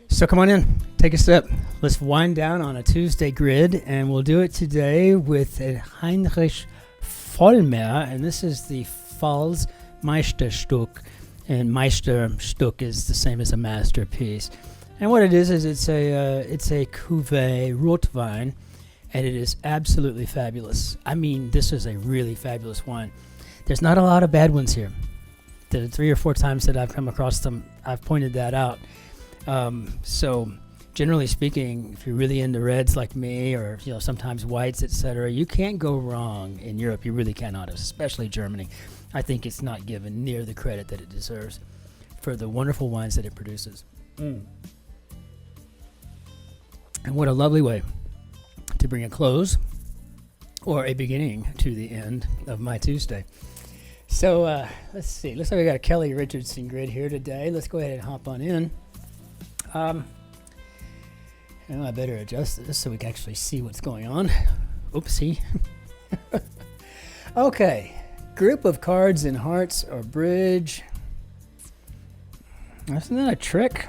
So come on in, take a sip. Let's wind down on a Tuesday grid, and we'll do it today with a Heinrich Vollmer, and this is the Pfalz Meisterstück, and Meisterstück is the same as a masterpiece. And what it is it's a cuvée Rotwein, and it is absolutely fabulous. I mean, this is a really fabulous wine. There's not a lot of bad ones here. The 3 or 4 times that I've come across them, I've pointed that out. So generally speaking, if you're really into reds like me, or sometimes whites, etc., you can't go wrong in Europe. You really cannot, especially Germany. I think it's not given near the credit that it deserves for the wonderful wines that it produces. And what a lovely way to bring a close or a beginning to the end of my Tuesday. So let's see. Looks like we got a Kelly Richardson grid here today. Let's go ahead and hop on in. I better adjust this so we can actually see what's going on. Oopsie. Okay. Group of cards in hearts or bridge. Isn't that a trick?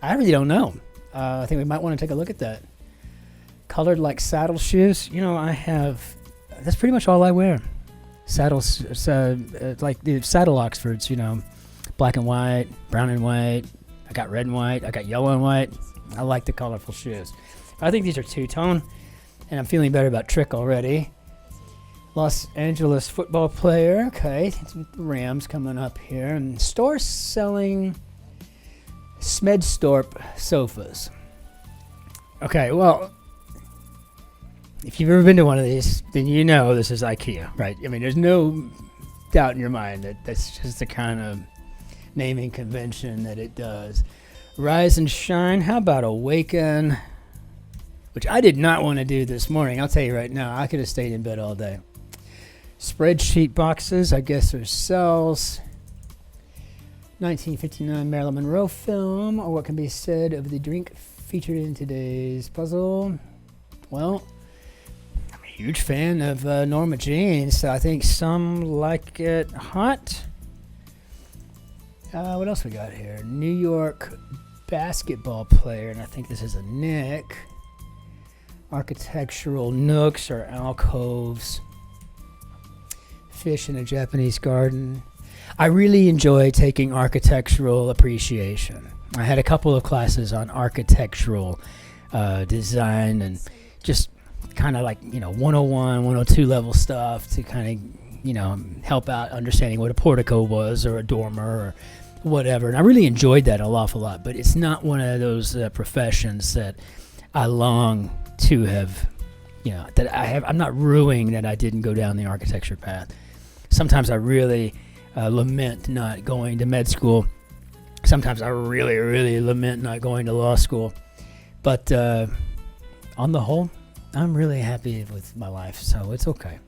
I really don't know. I think we might want to take a look at that. Colored like saddle shoes. That's pretty much all I wear. Saddles, like the saddle Oxfords, black and white, brown and white. I got red and white. I got yellow and white. I like the colorful shoes. I think these are two-tone, and I'm feeling better about trick already. Los Angeles football player. Okay, the Rams coming up here. And store selling Smedstorp sofas. Okay, well, if you've ever been to one of these, then you know this is IKEA, right? I mean, there's no doubt in your mind that that's just the kind of naming convention that it does. Rise and shine. How about awaken? Which I did not want to do this morning. I'll tell you right now, I could have stayed in bed all day. Spreadsheet boxes. I guess there's cells. 1959 Marilyn Monroe film, or what can be said of the drink featured in today's puzzle? Well, I'm a huge fan of Norma Jean, so I think some like it hot. What else we got here? New York basketball player, and I think this is a Nick. Architectural nooks or alcoves. Fish in a Japanese garden. I really enjoy taking architectural appreciation. I had a couple of classes on architectural design and just kind of like 101, 102 level stuff to kind of help out understanding what a portico was or a dormer or whatever. And I really enjoyed that an awful lot, but it's not one of those professions that I long to have, that I'm not ruining that I didn't go down the architecture path. Sometimes I really lament not going to med school. Sometimes I really, really lament not going to law school. But on the whole, I'm really happy with my life, so it's okay.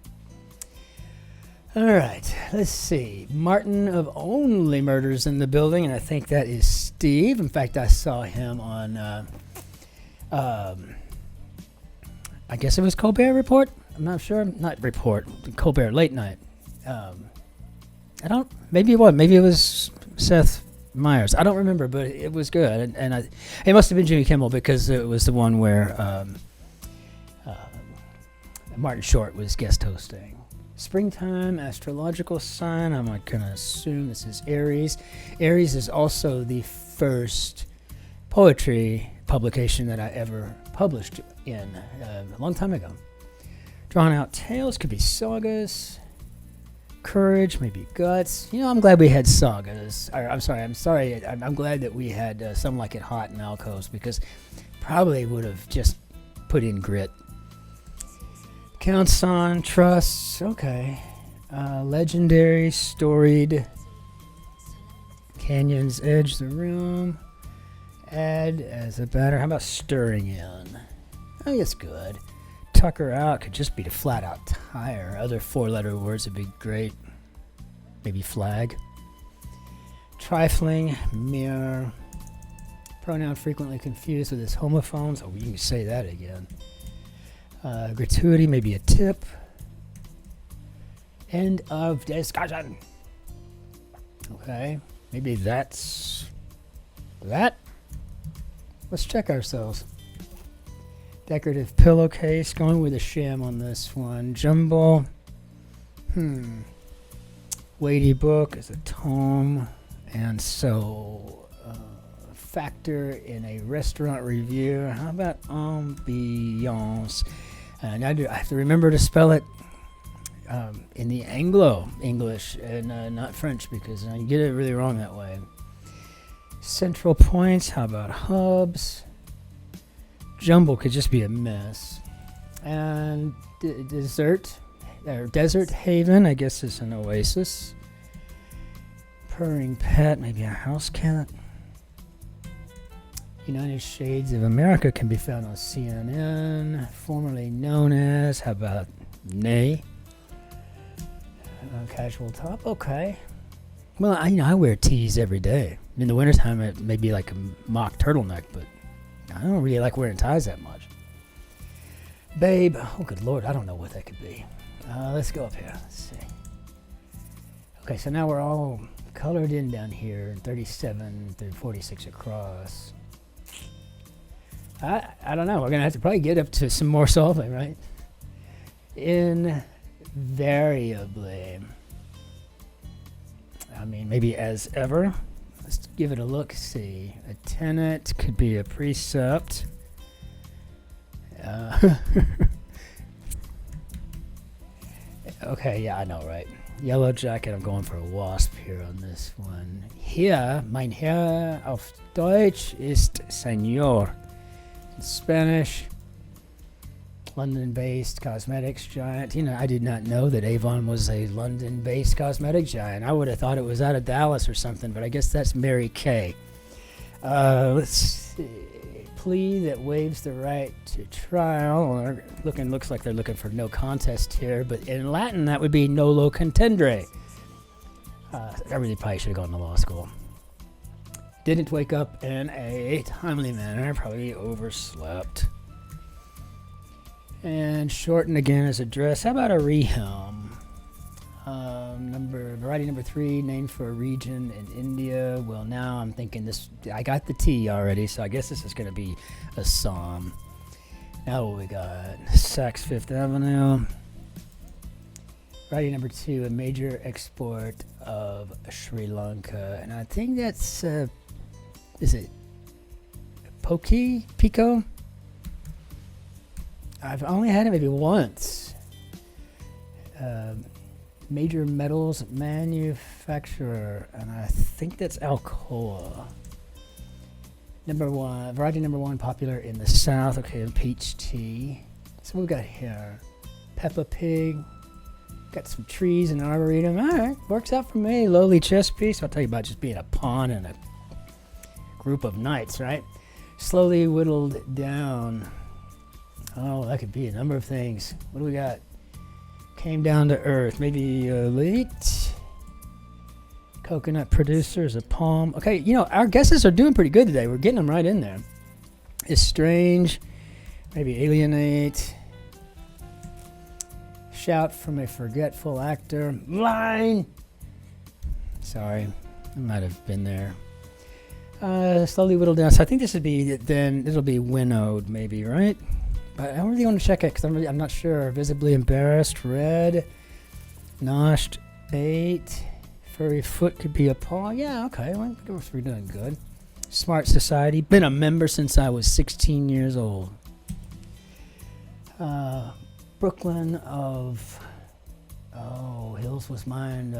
All right, let's see. Martin of Only Murders in the building, and I think that is Steve. In fact, I saw him on, I guess it was Colbert Report? I'm not sure. Not Report, Colbert Late Night. Maybe it was Seth Meyers. I don't remember, but it was good. And it must have been Jimmy Kimmel because it was the one where Martin Short was guest hosting. Springtime astrological sign. I'm going to assume this is Aries. Aries is also the first poetry publication that I ever published in a long time ago. Drawn out tales could be sagas. Courage, maybe guts. I'm glad we had sagas. I'm sorry. I'm glad that we had Some Like It Hot and alcoves because probably would have just put in grit. Counts on trusts. Okay. Legendary, storied. Canyons edge the room. Add as a batter. How about stirring in? I think it's good. Tucker out could just be to flat out tire. Other 4-letter words would be great. Maybe flag. Trifling, mirror. Pronoun frequently confused with his homophones. Oh, you can say that again. Gratuity, maybe a tip. End of discussion. Okay, maybe that's that. Let's check ourselves. Decorative pillowcase, going with a sham on this one. Jumble. Weighty book is a tome. And so, factor in a restaurant review. How about ambiance? And I have to remember to spell it in the Anglo English and not French, because I get it really wrong that way. Central points. How about hubs? Jumble could just be a mess. And desert haven, I guess, is an oasis. Purring pet, maybe a house cat. United Shades of America can be found on CNN, formerly known as, how about nay? Casual top, okay. Well, I wear tees every day. In the wintertime, it may be like a mock turtleneck, but I don't really like wearing ties that much. Babe, oh good lord, I don't know what that could be. Let's go up here, let's see. Okay, so now we're all colored in down here, 37 through 46 across. I don't know, we're gonna have to probably get up to some more solving, right? Invariably. I mean, maybe as ever. Let's give it a look, see. A tenet could be a precept. Okay, yeah, I know, right? Yellow jacket, I'm going for a wasp here on this one. Hier, mein Herr auf Deutsch ist Señor. In Spanish, London-based cosmetics giant. I did not know that Avon was a London-based cosmetic giant. I would have thought it was out of Dallas or something, but I guess that's Mary Kay. Let's see. Plea that waives the right to trial. Or looks like they're looking for no contest here, but in Latin that would be nolo contendere. I really probably should have gone to law school. Didn't wake up in a timely manner, probably overslept. And shorten again as a dress. How about a rehelm? Variety number 3, named for a region in India. Well, now I'm thinking this. I got the T already, so I guess this is going to be a Assam. Now what we got? Saks Fifth Avenue. Variety number 2, a major export of Sri Lanka, and I think that's is it Pico? I've only had it maybe once. Major metals manufacturer, and I think that's Alcoa. Variety number 1, popular in the South. Okay, peach tea. So we've got here, Peppa Pig. Got some trees and an arboretum. All right, works out for me. Lowly chess piece. I'll tell you about just being a pawn in a group of knights, right? Slowly whittled down. Oh, that could be a number of things. What do we got? Came down to earth. Maybe elite. Coconut producers, a palm. Okay, our guesses are doing pretty good today. We're getting them right in there. Estranged. Maybe alienate. Shout from a forgetful actor. Line! Sorry, I might have been there. Slowly whittled down. So I think this would be, then it'll be winnowed maybe, right? But I don't really want to check it because I'm not sure. Visibly embarrassed. Red. Noshed. 8. Furry foot could be a paw. Yeah, okay. Well, we're doing good. Smart society. Been a member since I was 16 years old. Brooklyn of... Oh, Hills was mine.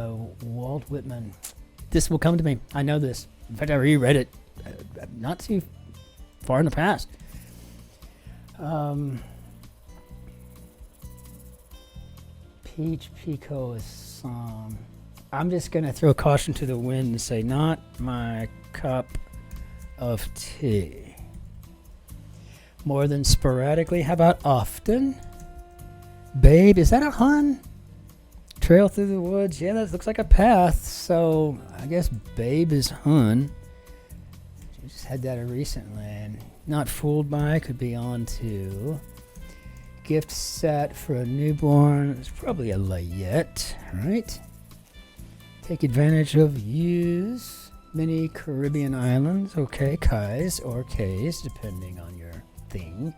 Walt Whitman. This will come to me. I know this. In fact, I reread it not too far in the past. Peach Pico is some. I'm just going to throw caution to the wind and say not my cup of tea. More than sporadically. How about often? Babe, is that a hun? Trail through the woods. Yeah, that looks like a path. So I guess babe is hun. We just had that recently. And not fooled by could be on to. Gift set for a newborn. It's probably a layette, right? Take advantage of use. many Caribbean islands. Okay, Kais or Ks, depending on your thing.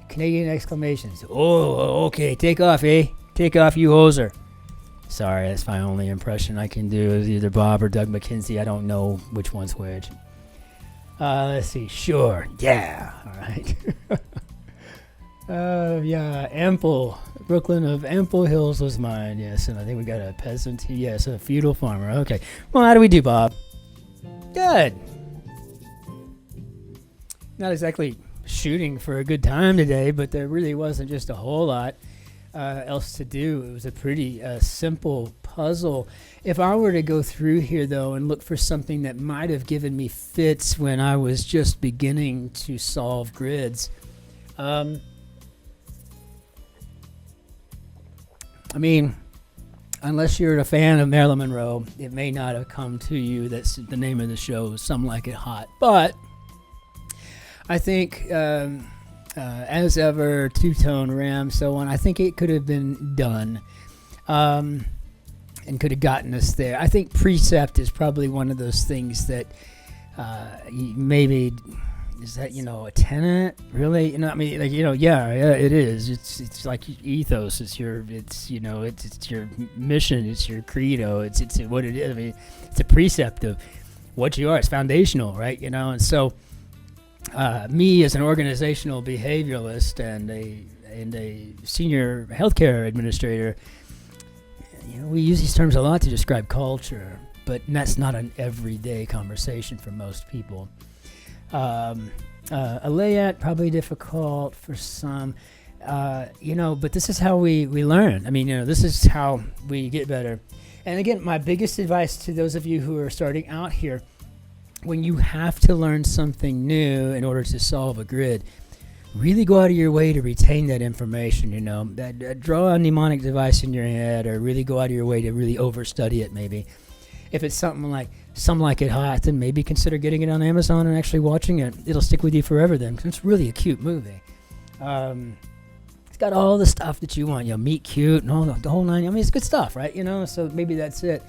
Canadian exclamations. Oh, okay, take off, eh? Take off, you hoser. Sorry, that's my only impression I can do is either Bob or Doug McKenzie. I don't know which one's which. Let's see. Sure. Yeah. All right. Yeah. Ample. Brooklyn of Ample Hills was mine. Yes. And I think we got a peasant. Yes. A feudal farmer. Okay. Well, how do we do, Bob? Good. Not exactly shooting for a good time today, but there really wasn't just a whole lot else to do. It was a pretty simple puzzle. If I were to go through here, though, and look for something that might have given me fits when I was just beginning to solve grids, I mean, unless you're a fan of Marilyn Monroe, it may not have come to you. That's the name of the show, Some Like It Hot. But I think, as ever, two-tone RAM, so on, I think it could have been done and could have gotten us there. I think precept is probably one of those things that maybe, is that, a tenet? Really? I mean, like, yeah, it is. It's like ethos. It's your mission. It's your credo. It's what it is. I mean, it's a precept of what you are. It's foundational, right? And so me as an organizational behavioralist and a senior healthcare administrator, we use these terms a lot to describe culture, but that's not an everyday conversation for most people. A layout probably difficult for some, but this is how we learn. I mean, this is how we get better. And again, my biggest advice to those of you who are starting out here, when you have to learn something new in order to solve a grid, really go out of your way to retain that information. Draw a mnemonic device in your head, or really go out of your way to really overstudy it. Maybe if it's something like Some Like It Hot, then maybe consider getting it on Amazon and actually watching it. It'll stick with you forever then, because it's really a cute movie. It's got all the stuff that you want, meet cute and all the whole nine. I mean, it's good stuff, right? So maybe that's it.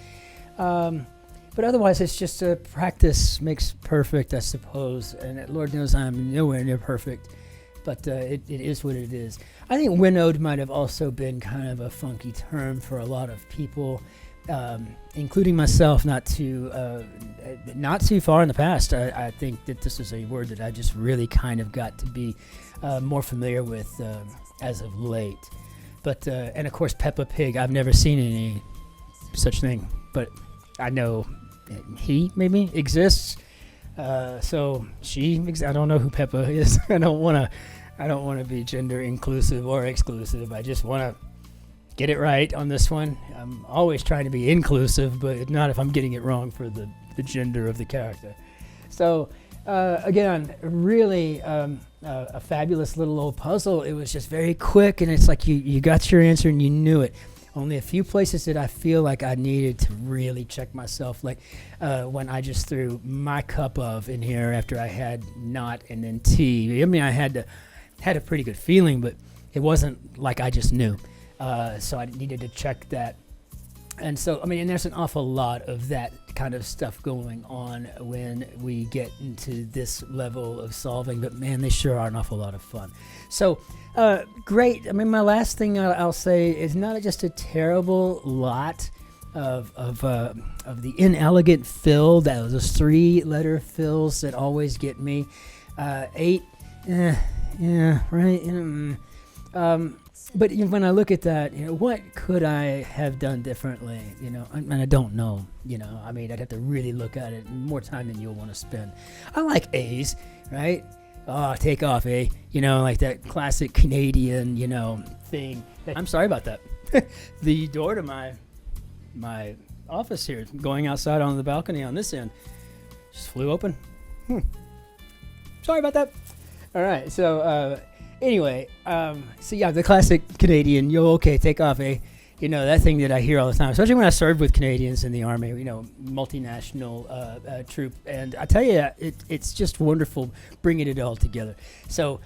But otherwise, it's just a practice makes perfect, I suppose. And Lord knows I'm nowhere near perfect, but it is what it is. I think winnowed might have also been kind of a funky term for a lot of people, including myself, not too far in the past. I think that this is a word that I just really kind of got to be more familiar with as of late. But and of course, Peppa Pig. I've never seen any such thing, but I know he maybe exists. So she. I don't know who Peppa is. I don't want to be gender inclusive or exclusive. I just want to get it right on this one. I'm always trying to be inclusive, but not if I'm getting it wrong for the gender of the character. So again, really a fabulous little old puzzle. It was just very quick, and it's like you got your answer and you knew it. Only a few places that I feel like I needed to really check myself, like when I just threw my cup of in here after I had not and then tea. I mean, I had a pretty good feeling, but it wasn't like I just knew. So I needed to check that. And so, I mean, and there's an awful lot of that kind of stuff going on when we get into this level of solving, but man, they sure are an awful lot of fun. So, great. I mean, my last thing I'll say is not just a terrible lot of the inelegant fill, those 3-letter fills that always get me. 8, yeah, right. But when I look at that, what could I have done differently? And I don't know. I mean, I'd have to really look at it more time than you'll want to spend. I like A's, right? Oh, take off, eh? Like that classic Canadian, thing. I'm sorry about that. The door to my office here, going outside on the balcony on this end, just flew open. Sorry about that. All right, so anyway, so yeah, the classic Canadian, okay, take off, eh? That thing that I hear all the time, especially when I served with Canadians in the Army, multinational troop. And I tell you, it's just wonderful bringing it all together. So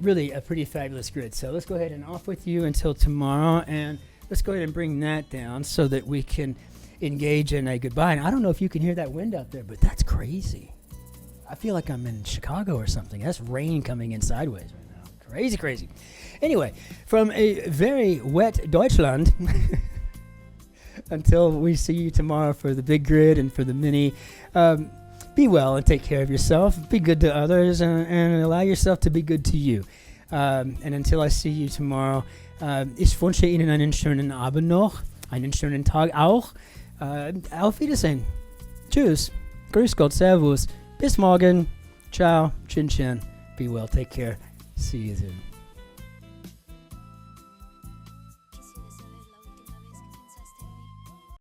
really a pretty fabulous grid. So let's go ahead and off with you until tomorrow. And let's go ahead and bring that down so that we can engage in a goodbye. And I don't know if you can hear that wind out there, but that's crazy. I feel like I'm in Chicago or something. That's rain coming in sideways right now. Crazy, crazy. Anyway, from a very wet Deutschland, until we see you tomorrow for the big grid and for the mini, be well and take care of yourself. Be good to others and allow yourself to be good to you. And until I see you tomorrow, ich wünsche Ihnen einen schönen Abend noch, einen schönen Tag auch. Auf Wiedersehen. Tschüss. Grüß Gott. Servus. Bis morgen. Ciao. Cin-Cin. Be well. Take care. See you soon.